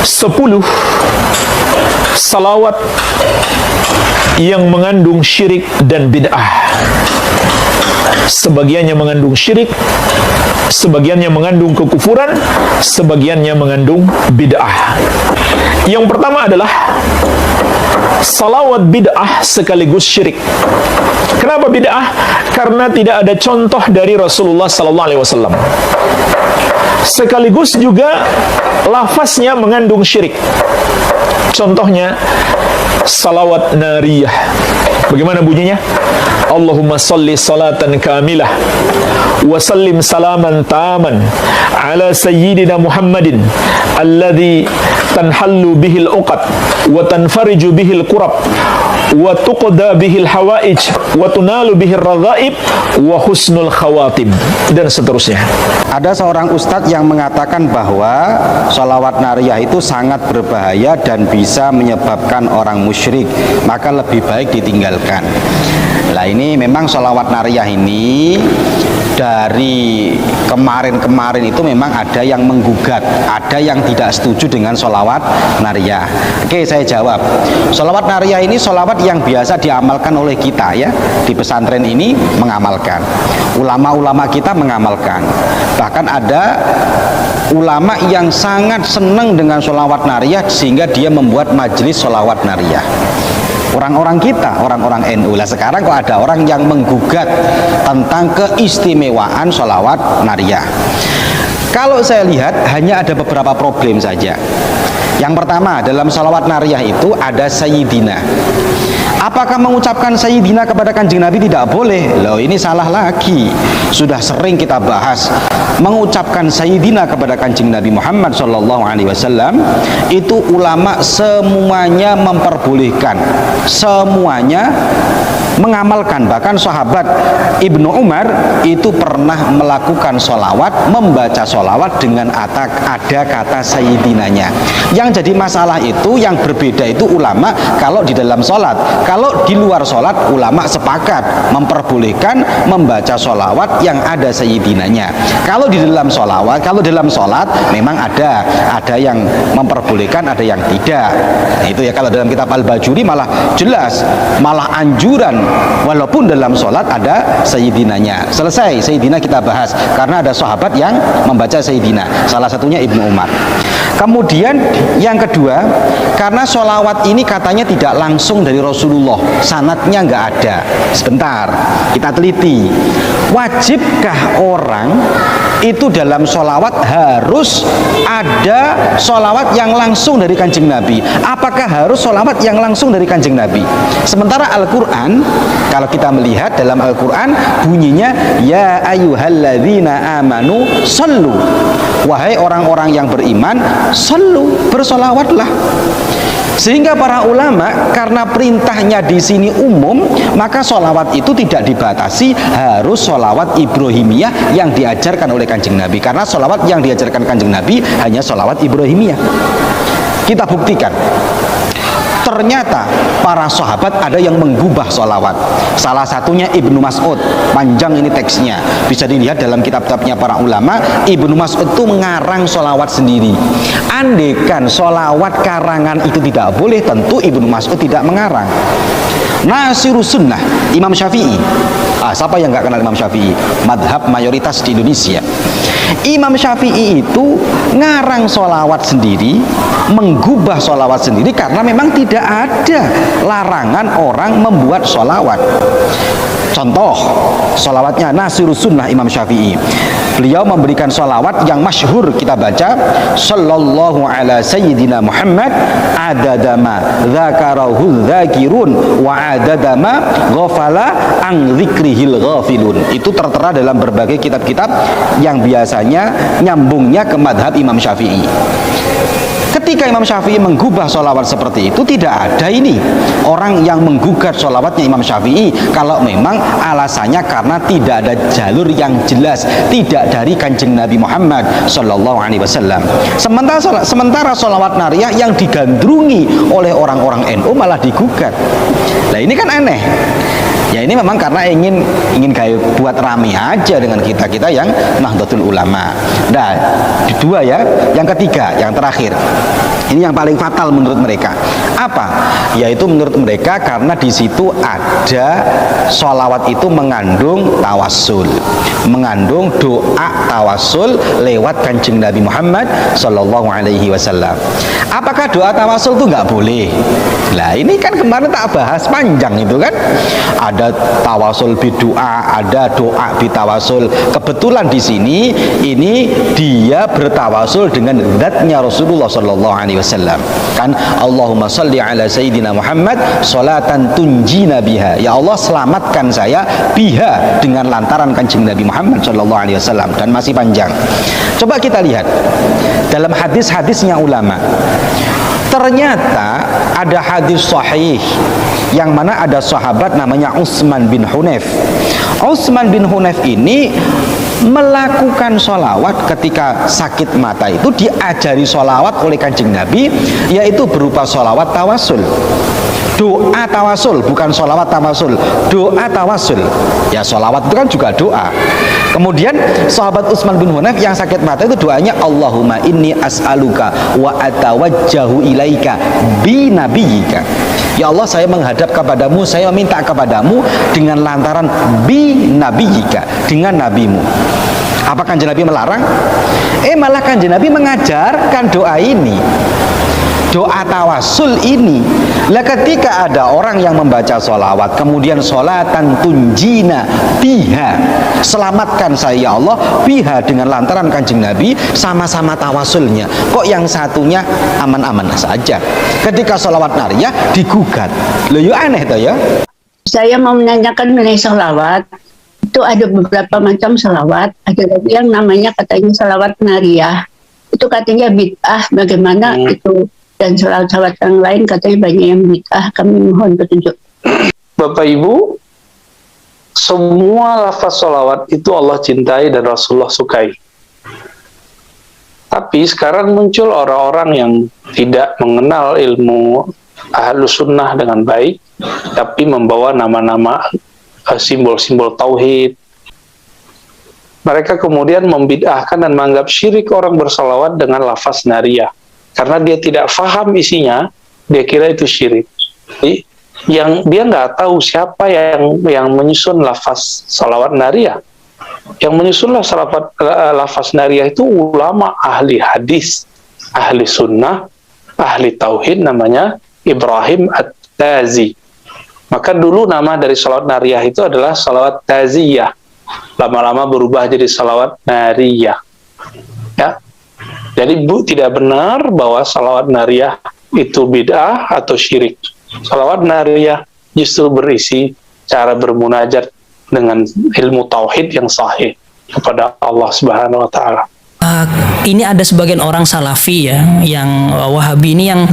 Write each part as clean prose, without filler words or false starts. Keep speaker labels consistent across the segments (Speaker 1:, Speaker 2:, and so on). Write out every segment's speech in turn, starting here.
Speaker 1: 10 salawat yang mengandung syirik dan bid'ah. Sebagiannya mengandung syirik, sebagiannya mengandung kekufuran, sebagiannya mengandung bid'ah. Yang pertama adalah salawat bid'ah sekaligus syirik. Kenapa bid'ah? Karena tidak ada contoh dari Rasulullah SAW. Sekaligus juga lafaznya mengandung syirik. Contohnya salawat nariyah. Bagaimana bunyinya? Allahumma salli salatan kamilah wa sallim salaman taman ala sayyidina Muhammadin alladhi tanhallu bihil uqad wa tanfariju bihil kurab wa tuqda bihil hawaij wa tunalu bihil radhaib wa husnul khawatim, dan seterusnya.
Speaker 2: Ada seorang ustadz yang mengatakan bahwa sholawat nariyah itu sangat berbahaya dan bisa menyebabkan orang musyrik, maka lebih baik ditinggalkan. Nah, ini memang sholawat nariyah ini dari kemarin-kemarin itu memang ada yang menggugat, ada yang tidak setuju dengan sholawat nariyah. Oke, saya jawab. Sholawat nariyah ini sholawat yang biasa diamalkan oleh kita ya. Di pesantren ini mengamalkan. Ulama-ulama kita mengamalkan. Bahkan ada ulama yang sangat senang dengan sholawat nariyah sehingga dia membuat majelis sholawat nariyah. Orang-orang kita, orang-orang NU. Lah sekarang kok ada orang yang menggugat tentang keistimewaan sholawat nariyah. Kalau saya lihat hanya ada beberapa problem saja. Yang pertama, dalam sholawat nariyah itu ada sayyidina. Apakah mengucapkan sayyidina kepada kanjeng Nabi tidak boleh? Loh, ini salah lagi. Sudah sering kita bahas. Mengucapkan sayyidina kepada kanjeng Nabi Muhammad SAW itu ulama semuanya memperbolehkan, semuanya mengamalkan. Bahkan sahabat Ibnu Umar itu pernah melakukan sholawat, membaca sholawat dengan ada kata sayyidinanya. Yang jadi masalah itu, yang berbeda itu ulama kalau di dalam sholat. Kalau di luar sholat, ulama sepakat memperbolehkan membaca sholawat yang ada sayyidinanya. Kalau di dalam sholawat, kalau dalam sholat memang ada yang memperbolehkan, ada yang tidak. Nah, itu ya, kalau dalam kitab Al-Bajuri malah jelas, malah anjuran walaupun dalam sholat ada sayyidinanya. Selesai, sayyidina kita bahas karena ada sahabat yang membaca sayyidina, salah satunya Ibnu Umar. Kemudian yang kedua, karena sholawat ini katanya tidak langsung dari Rasulullah, sanadnya nggak ada. Sebentar, kita teliti. Wajibkah orang itu dalam sholawat harus ada sholawat yang langsung dari kanjeng Nabi? Apakah harus sholawat yang langsung dari kanjeng Nabi? Sementara Al-Quran, kalau kita melihat dalam Al-Quran bunyinya ya ayyuhalladzina amanu sallu, wahai orang-orang yang beriman, sallu, bersolawatlah. Sehingga para ulama karena perintahnya di sini umum, maka sholawat itu tidak dibatasi harus sholawat Ibrahimiyah yang diajarkan oleh kanjeng Nabi. Karena sholawat yang diajarkan kanjeng Nabi hanya sholawat Ibrahimiyah. Kita buktikan. Ternyata para sahabat ada yang menggubah sholawat. Salah satunya Ibnu Mas'ud. Panjang ini teksnya, bisa dilihat dalam kitab-kitabnya para ulama. Ibnu Mas'ud itu mengarang sholawat sendiri. Andekan sholawat karangan itu tidak boleh, tentu Ibnu Mas'ud tidak mengarang. Nasirus Sunnah, Imam Syafi'i. Siapa yang nggak kenal Imam Syafi'i? Madhab mayoritas di Indonesia. Imam Syafi'i itu ngarang sholawat sendiri, menggubah sholawat sendiri karena memang tidak ada larangan orang membuat sholawat. Contoh sholawatnya Nasirus Sunnah Imam Syafi'i. Beliau memberikan sholawat yang masyhur kita baca, sallallahu ala sayyidina Muhammad adadama dzakarahu dzakirun wa adadama ghafala an dzikrihil ghafilun. Itu tertera dalam berbagai kitab-kitab yang biasanya nyambungnya ke madhab Imam Syafi'i. Ketika Imam Syafi'i menggubah sholawat seperti itu, tidak ada ini orang yang menggugat sholawatnya Imam Syafi'i kalau memang alasannya karena tidak ada jalur yang jelas, tidak dari kanjeng Nabi Muhammad Sallallahu Alaihi Wasallam. Sementara sholawat nariyah yang digandrungi oleh orang-orang NU malah digugat. Nah, ini kan aneh. Ya ini memang karena ingin kayak buat rame aja dengan kita yang Nahdlatul Ulama. Nah, dua ya. Yang ketiga, yang terakhir. Ini yang paling fatal menurut mereka. Apa? Yaitu menurut mereka karena di situ ada sholawat itu mengandung tawassul, mengandung doa tawassul lewat Kanjeng Nabi Muhammad Sallallahu Alaihi Wasallam. Apakah doa tawassul itu nggak boleh? Nah ini kan kemarin tak bahas panjang itu kan. Ada tawasul bidoa, ada doa bitawasul. Kebetulan di sini ini dia bertawasul dengan zatnya Rasulullah Sallallahu Alaihi Wasallam. Kan Allahumma salli ala Sayyidina Muhammad salatan tunjina biha. Ya Allah selamatkan saya biha dengan lantaran Kanjeng Nabi Muhammad Sallallahu Alaihi Wasallam. Dan masih panjang. Coba kita lihat dalam hadis-hadisnya ulama. Ternyata ada hadis sahih yang mana ada sahabat namanya Utsman bin Hunayf. Utsman bin Hunayf ini melakukan sholawat ketika sakit mata itu diajari sholawat oleh Kanjeng Nabi, yaitu berupa sholawat tawasul. Doa tawasul, bukan sholawat tawasul, doa tawasul. Ya sholawat itu kan juga doa. Kemudian sahabat Utsman bin Hunayf yang sakit mata itu doanya Allahumma inni as'aluka wa atawajjahu ilaika bi nabiyyika. Ya Allah saya menghadap kepadamu, saya meminta kepadamu dengan lantaran bi nabiyyika, dengan nabimu. Apa Kanjeng Nabi melarang? Malah Kanjeng Nabi mengajarkan doa ini, doa tawasul ini. Lah ketika ada orang yang membaca sholawat kemudian sholatan tunjina biha, selamatkan saya ya Allah biha dengan lantaran Kanjeng Nabi, sama-sama tawasulnya, kok yang satunya aman-aman saja, ketika sholawat nariyah digugat. Loh ya aneh toh ya.
Speaker 3: Saya mau menanyakan mengenai sholawat. Itu ada beberapa macam sholawat. Ada lagi yang namanya katanya sholawat nariyah. Itu katanya bid'ah. Bagaimana itu? Dan sholawat yang lain katanya banyak yang bid'ah. Kami mohon petunjuk.
Speaker 4: Bapak Ibu, semua lafaz sholawat itu Allah cintai dan Rasulullah sukai. Tapi sekarang muncul orang-orang yang tidak mengenal ilmu Ahlus Sunnah dengan baik, tapi membawa nama-nama simbol-simbol tauhid. Mereka kemudian membid'ahkan dan menganggap syirik orang bersalawat dengan lafaz nariyah. Karena dia tidak faham isinya, dia kira itu syirik. Jadi, yang dia nggak tahu siapa yang menyusun lafaz salawat nariyah. Yang menyusun lafaz nariyah itu ulama ahli hadis, ahli sunnah, ahli tauhid, namanya Ibrahim At-Tazi. Maka dulu nama dari salawat nariyah itu adalah salawat taziyah. Lama-lama berubah jadi salawat nariyah. Ya. Jadi tidak benar bahwa salawat nariyah itu bid'ah atau syirik. Salawat nariyah justru berisi cara bermunajat dengan ilmu tauhid yang sahih kepada Allah Subhanahu wa taala.
Speaker 5: Ini ada sebagian orang salafi ya, yang Wahabi ini yang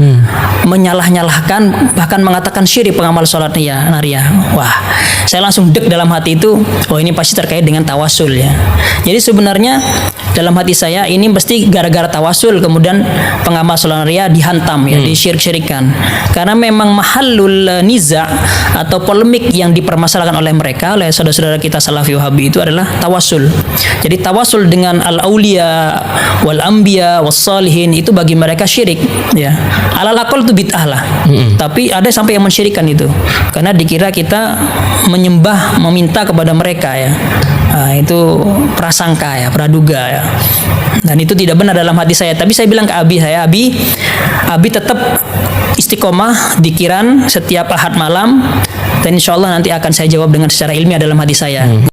Speaker 5: menyalah-nyalahkan, bahkan mengatakan syirik pengamal sholat nariyah. Wah, saya langsung dek dalam hati itu, oh ini pasti terkait dengan tawasul ya. Jadi sebenarnya dalam hati saya ini mesti gara-gara tawasul kemudian pengamal sholat nariyah dihantam ya, disyirik-syirikan. Karena memang mahallul niza atau polemik yang dipermasalahkan oleh mereka, oleh saudara-saudara kita salafi Wahabi itu adalah tawasul. Jadi tawasul dengan al-auliya wal anbiya was salihin itu bagi mereka syirik ya. Alal aqal itu bid'ah lah. Tapi ada sampai yang mensyirikkan itu. Karena dikira kita menyembah, meminta kepada mereka ya. Itu prasangka ya, praduga ya. Dan itu tidak benar dalam hati saya. Tapi saya bilang ke Abi tetap istiqomah dikiran setiap Ahad malam, dan insya Allah nanti akan saya jawab dengan secara ilmiah dalam hati saya.